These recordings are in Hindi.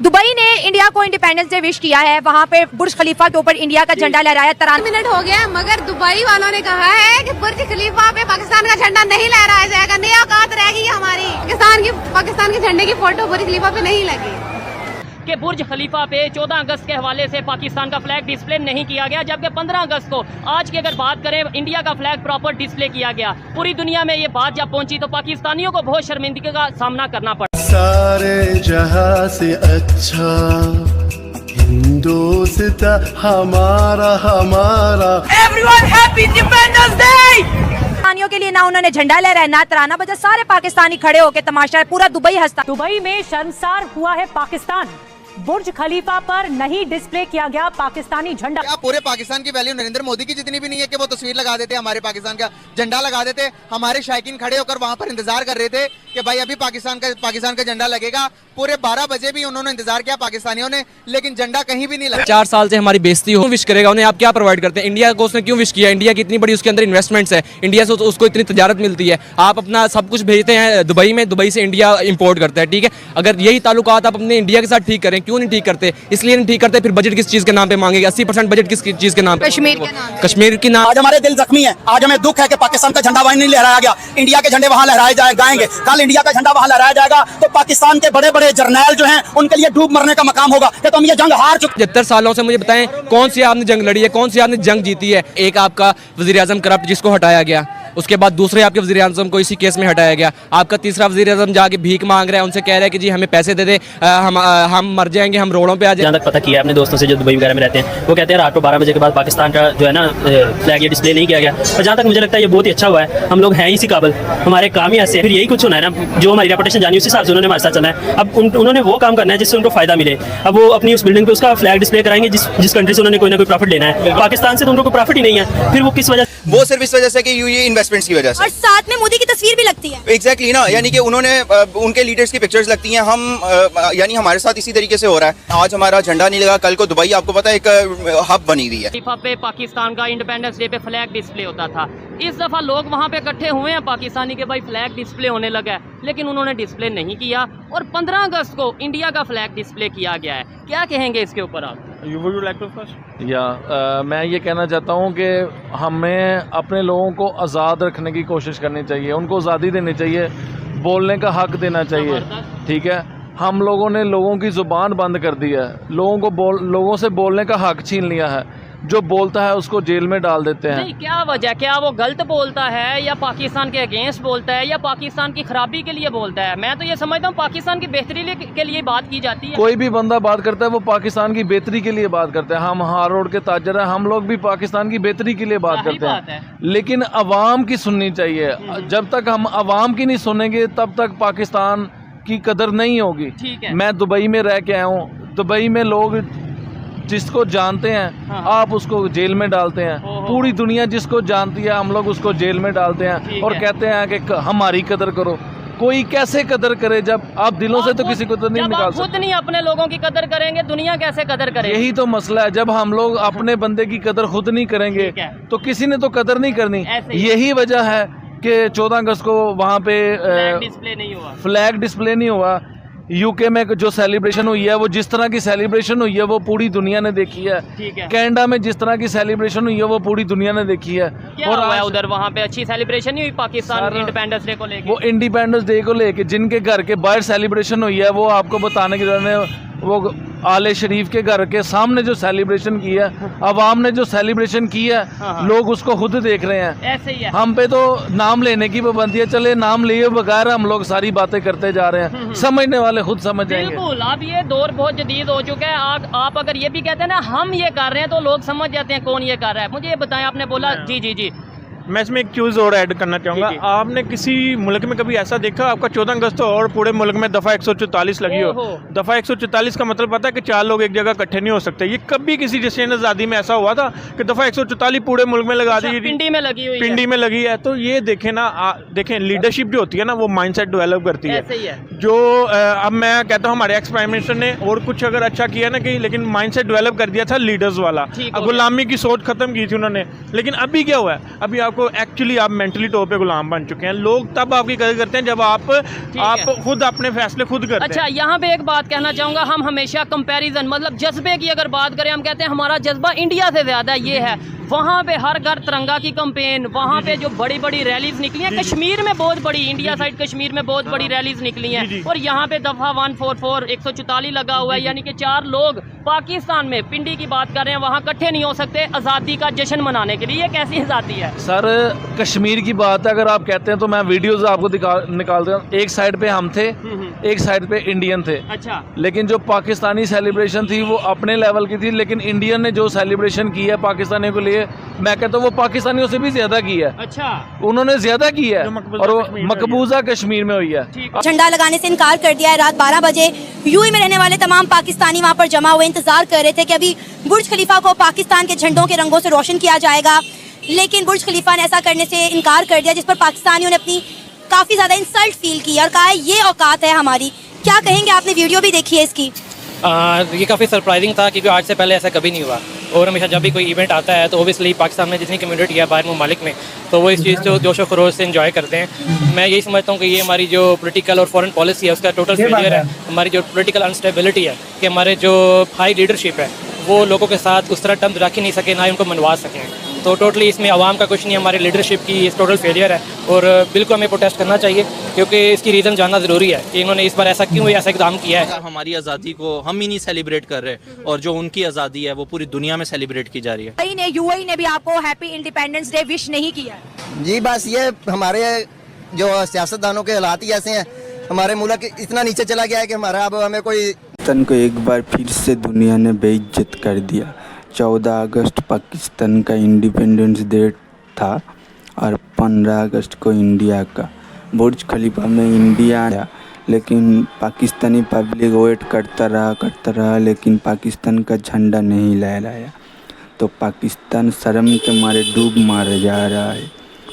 दुबई ने इंडिया को इंडिपेंडेंस डे विश किया है। वहाँ पे बुर्ज खलीफा के ऊपर इंडिया का झंडा लहराया। 93 मिनट हो गया, मगर दुबई वालों ने कहा है कि बुर्ज खलीफा पे पाकिस्तान का झंडा नहीं लहराया जाएगा। नई औकात रहेगी हमारी। पाकिस्तान के झंडे की फोटो बुर्ज खलीफा पे नहीं लगी। कि बुर्ज खलीफा पे 14 अगस्त के हवाले से पाकिस्तान का फ्लैग डिस्प्ले नहीं किया गया, जबकि 15 अगस्त को आज की अगर बात करें इंडिया का फ्लैग प्रॉपर डिस्प्ले किया गया। पूरी दुनिया में ये बात जब पहुंची तो पाकिस्तानियों को बहुत शर्मिंदगी का सामना करना पड़ा। सारे जहां से अच्छा हिंदुस्तान हमारा हमारा। Everyone happy independence day. पाकिस्तानियों के लिए ना उन्होंने झंडा लहराया ना तराना बजा, सारे पाकिस्तानी खड़े होकर तमाशा है, पूरा दुबई हंसता। दुबई में शर्मसार हुआ है पाकिस्तान। बुर्ज खलीफा पर नहीं डिस्प्ले किया गया पाकिस्तानी झंडा। पूरे पाकिस्तान की वैल्यू नरेंद्र मोदी की जितनी भी नहीं है कि वो तस्वीर लगा देते, हमारे पाकिस्तान का झंडा लगा देते। हमारे शायकीन खड़े होकर वहां पर इंतजार कर रहे थे कि भाई अभी पाकिस्तान का झंडा लगेगा। पूरे 12 बजे भी उन्होंने इंतजार किया पाकिस्तानियों ने, लेकिन झंडा कहीं भी नहीं लगा। 4 साल से हमारी बेइज्जती हो, विश करेगा उन्हें आप क्या प्रोवाइड करते हैं? इंडिया को उसने क्यों विश किया? इंडिया की इतनी बड़ी उसके अंदर इन्वेस्टमेंट्स है, इंडिया से उसको इतनी तजारत मिलती है। आप अपना सब कुछ भेजते हैं दुबई में, दुबई से इंडिया इंपोर्ट करता है, ठीक है। अगर यही ताल्लुकात आप अपने इंडिया के साथ ठीक करें, क्यों नहीं ठीक करते? इसलिए नहीं ठीक करते। फिर बजट किस चीज के नाम पे मांगेंगे? 80% बजट किस चीज के नाम पे? कश्मीर के नाम। आज हमारे दिल जख्मी है, आज हमें दुख है कि पाकिस्तान का झंडा वहीं नहीं लहराया गया। इंडिया के झंडे वहां लहराए जाएंगे। कल इंडिया का झंडा वहां लहराया जाएगा तो पाकिस्तान के बड़े बड़े जर्नैल जो हैं उनके लिए डूब मरने का मकाम होगा कि तुम ये जंग हार चुके। 75 सालों से मुझे बताएं कौन सी आपने जंग लड़ी है, कौन सी आपने जंग जीती है? एक आपका वजीर आजम करप्ट जिसको हटाया गया, उसके बाद दूसरे आपके वजीर आजम को इसी केस में हटाया गया। आपका तीसरा वजीर आजम जाके भीख मांग रहा है, उनसे कह रहा है कि जी हमें पैसे दे दे, हम मर जाएंगे, हम रोडों पे आ जाएंगे। जहाँ तक पता किया अपने दोस्तों से जो दुबई वगैरह में रहते हैं, वो कहते हैं रात को 12 बजे के बाद पाकिस्तान का जो है ना फ्लैग ये डिस्प्ले नहीं किया गया। और जहाँ तक मुझे लगता है ये बहुत ही अच्छा हुआ है। हम लोग हैं इसी काबिल, हमारे काम ही ऐसे, फिर यही कुछ होना है ना, जो हमारी रेपुटेशन जानी उस हिसाब से उन्होंने हमारे साथ चलना है। अब उन्होंने वो काम करना है जिससे उनको फायदा मिले। अब वो अपनी उस बिल्डिंग पे उसका फ्लैग डिस्प्ले कराएंगे जिस कंट्री से उन्होंने कोई ना कोई प्रॉफिट लेना है। पाकिस्तान से तो उनको कोई प्रॉफिट ही नहीं है, फिर वो किस वजह? वो सिर्फ इस वजह से कि ये इन्वेस्टमेंट्स की वजह से। और साथ में मोदी की तस्वीर भी लगती है। एग्जैक्टली ना, यानी कि उन्होंने उनके लीडर्स की पिक्चर्स लगती हैं। हम यानी हमारे साथ इसी तरीके से हो रहा है। आज हमारा झंडा नहीं लगा, कल को दुबई आपको पता है एक हब बनी हुई है। खलीफा पे पाकिस्तान का इंडिपेंडेंस डे पे फ्लैग डिस्प्ले होता था। इस दफा लोग वहाँ पे इकट्ठे हुए हैं पाकिस्तानी के भाई फ्लैग डिस्प्ले होने लगा है, लेकिन उन्होंने डिस्प्ले नहीं किया। और 15 अगस्त को इंडिया का फ्लैग डिस्प्ले किया गया है। क्या कहेंगे इसके ऊपर आप? मैं ये कहना चाहता हूँ कि हमें अपने लोगों को आज़ाद रखने की कोशिश करनी चाहिए, उनको आज़ादी देनी चाहिए, बोलने का हक देना चाहिए, ठीक है। हम लोगों ने लोगों की ज़ुबान बंद कर दी है, लोगों से बोलने का हक छीन लिया है। जो बोलता है उसको जेल में डाल देते हैं। नहीं, क्या वजह? क्या वो गलत बोलता है या पाकिस्तान के अगेंस्ट बोलता है या पाकिस्तान की खराबी के लिए बोलता है? मैं तो ये समझता हूँ पाकिस्तान की बेहतरी के लिए बात की जाती है। कोई भी बंदा बात करता है वो पाकिस्तान की बेहतरी के लिए बात करता है। हम हार रोड के ताजर हैं, हम लोग भी पाकिस्तान की बेहतरी के लिए बात करते हैं, लेकिन अवाम की सुननी चाहिए। जब तक हम अवाम की नहीं सुनेंगे तब तक पाकिस्तान की कदर नहीं होगी। मैं दुबई में रह के आया हूँ, दुबई में लोग जिसको जानते हैं आप उसको जेल में डालते हैं। पूरी दुनिया जिसको जानती है हम लोग उसको जेल में डालते हैं और कहते हैं कि हमारी कदर करो। कोई कैसे कदर करे जब आप दिलों से तो किसी को तो नहीं निकाल सकते। खुद नहीं अपने लोगों की कदर करेंगे, दुनिया कैसे कदर करेगी? यही तो मसला है। जब हम लोग अपने बंदे की कदर खुद नहीं करेंगे तो किसी ने तो कदर नहीं करनी। यही वजह है कि 14 अगस्त को वहाँ पे फ्लैग डिस्प्ले नहीं हुआ। यूके में जो सेलिब्रेशन हुई है वो जिस तरह की सेलिब्रेशन हुई है वो पूरी दुनिया ने देखी है। कनाडा में जिस तरह की सेलिब्रेशन हुई है वो पूरी दुनिया ने देखी है। और उधर वहाँ पे अच्छी सेलिब्रेशन नहीं हुई पाकिस्तान इंडिपेंडेंस डे को लेके? वो इंडिपेंडेंस डे को लेके जिनके घर के बाहर सेलिब्रेशन हुई है वो आपको बताने की जरूरत है। वो आले शरीफ के घर के सामने जो सेलिब्रेशन की है, अवाम ने जो सेलिब्रेशन की है, लोग उसको खुद देख रहे हैं। ऐसे ही है। हम पे तो नाम लेने की पाबंदी है, चले नाम लिए बगैर हम लोग सारी बातें करते जा रहे हैं। समझने वाले खुद समझ जाएंगे। बिल्कुल, अब ये दौर बहुत जदीद हो चुका है। आप अगर ये भी कहते हैं ना हम ये कर रहे हैं तो लोग समझ जाते हैं कौन ये कर रहा है। मुझे ये बताएं, आपने बोला जी। मैं इसमें एक चीज़ और ऐड करना चाहूँगा। आपने किसी मुल्क में कभी ऐसा देखा आपका 14 अगस्त और पूरे मुल्क में दफ़ा 144 लगी हो? दफ़ा 144 का मतलब पता है कि 4 लोग एक जगह इकट्ठे नहीं हो सकते। ये कभी किसी जश्न आज़ादी में ऐसा हुआ था कि दफ़ा 144 पूरे मुल्क में लगा दी? पिंडी में लगी हुई, पिंडी में लगी है। तो ये देखें ना, देखें लीडरशिप जो होती है ना वो माइंडसेट डेवलप करती है। जो अब मैं कहता हूँ हमारे एक्स प्राइम मिनिस्टर ने और कुछ अगर अच्छा किया ना कि, लेकिन माइंडसेट डेवलप कर दिया था लीडर्स वाला। गुलामी की सोच खत्म की थी उन्होंने। लेकिन अभी क्या हुआ है? अभी आपको एक्चुअली आप मेंटली तौर पे गुलाम बन चुके हैं। लोग तब आपकी कदर करते हैं जब आप खुद अपने फैसले खुद करते हैं। अच्छा, यहाँ पे एक बात कहना चाहूँगा, हम हमेशा कंपैरिजन मतलब जज्बे की अगर बात करें, हम कहते हैं हमारा जज्बा इंडिया से ज़्यादा ये है। वहाँ पे हर घर तिरंगा की कंपेन, वहाँ पे जो बड़ी बड़ी रैलीज निकली हैं, कश्मीर में बहुत बड़ी, इंडिया साइड कश्मीर में बहुत बड़ी रैलीज निकली हैं, और यहाँ पे दफ़ा 144 144 लगा हुआ है, यानी कि 4 लोग पाकिस्तान में, पिंडी की बात कर रहे हैं, वहाँ इकट्ठे नहीं हो सकते आज़ादी का जश्न मनाने के लिए। ये कैसी आज़ादी है सर? कश्मीर की बात है अगर आप कहते हैं तो मैं वीडियोस आपको निकाल देता हूँ। एक साइड पे हम थे, एक साइड पे इंडियन थे। अच्छा, लेकिन जो पाकिस्तानी सेलिब्रेशन थी वो अपने लेवल की थी, लेकिन इंडियन ने जो सेलिब्रेशन की है पाकिस्तानियों के लिए, मैं कहता हूँ वो पाकिस्तानियों से भी ज्यादा की है। अच्छा, उन्होंने ज्यादा की है, और वो मकबूजा कश्मीर में हुई है। झंडा लगाने से इनकार कर दिया है। रात 12 बजे यूएई में रहने वाले तमाम पाकिस्तानी वहां पर जमा हुए इंतजार कर रहे थे कि अभी बुर्ज खलीफा को पाकिस्तान के झंडों के रंगों से रोशन किया जाएगा, लेकिन बुर्ज खलीफा ने ऐसा करने से इनकार कर दिया, जिस पर पाकिस्तानियों ने अपनी काफी ज्यादा इंसल्ट फील की और कहा ये औकात है हमारी। क्या कहेंगे? आपने वीडियो भी देखी है इसकी। ये काफ़ी सरप्राइजिंग था क्योंकि आज से पहले ऐसा कभी नहीं हुआ, और हमेशा जब भी कोई इवेंट आता है तो ओबियसली पाकिस्तान में जितनी कम्युनिटी है बाहर ममालिक में, तो वो इस चीज़ को जोश व खरोश से एंजॉय करते हैं। मैं यही समझता हूँ कि ये हमारी जो पॉलिटिकल और फॉरेन पॉलिसी है उसका टोटल फेलियर है। हमारी जो पॉलिटिकल अनस्टेबिलिटी है कि हमारे जो हाई लीडरशिप है वो लोगों के साथ उस तरह टर्म रख ही नहीं सके, ना ही उनको मनवा सकें। तो टोटली इसमें आवाम का कुछ नहीं, हमारी लीडरशिप की टोटल फेलियर है, और बिल्कुल हमें प्रोटेस्ट करना चाहिए क्योंकि इसकी रीज़न जानना ज़रूरी है कि इन्होंने इस बार ऐसा क्यों ऐसा इक़दाम किया है। हमारी आज़ादी को हम ही नहीं सेलिब्रेट कर रहे, और जो उनकी आज़ादी है वो पूरी दुनिया में सेलिब्रेट की जा रही है। यूएई ने भी आपको हैप्पी इंडिपेंडेंस डे विश नहीं किया है। जी बस ये हमारे जो सियासतदानों के हालात ही ऐसे हैं, हमारे मुल्क इतना नीचे चला गया है कि हमारा अब हमें कोई पाकिस्तान को एक बार फिर से दुनिया ने बेइज्जत कर दिया। 14 अगस्त पाकिस्तान का इंडिपेंडेंस डे था और 15 अगस्त को इंडिया का। बुर्ज खलीफा में इंडिया आया, लेकिन पाकिस्तानी पब्लिक वेट करता रहा, लेकिन पाकिस्तान का झंडा नहीं लहराया। तो पाकिस्तान शर्म के मारे डूब मार जा रहा है।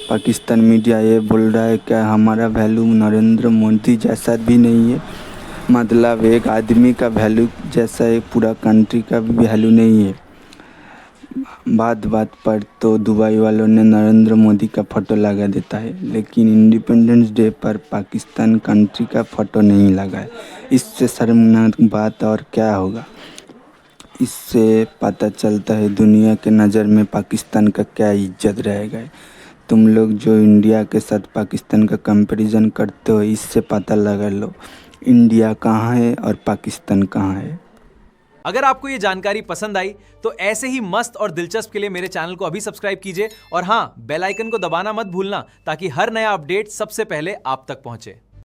पाकिस्तान मीडिया ये बोल रहा है कि हमारा वैल्यू नरेंद्र मोदी जैसा भी नहीं है, मतलब एक आदमी का वैल्यू जैसा एक पूरा कंट्री का भी वैल्यू नहीं है। बात पर तो दुबई वालों ने नरेंद्र मोदी का फ़ोटो लगा देता है, लेकिन इंडिपेंडेंस डे पर पाकिस्तान कंट्री का फ़ोटो नहीं लगा है। इससे शर्मनाक बात और क्या होगा। इससे पता चलता है दुनिया के नज़र में पाकिस्तान का क्या इज्जत रहेगा। तुम लोग जो इंडिया के साथ पाकिस्तान का कंपैरिजन करते हो, इससे पता लगा लो इंडिया कहाँ है और पाकिस्तान कहाँ है। अगर आपको ये जानकारी पसंद आई तो ऐसे ही मस्त और दिलचस्प के लिए मेरे चैनल को अभी सब्सक्राइब कीजिए, और हाँ, बेल आइकन को दबाना मत भूलना ताकि हर नया अपडेट सबसे पहले आप तक पहुंचे।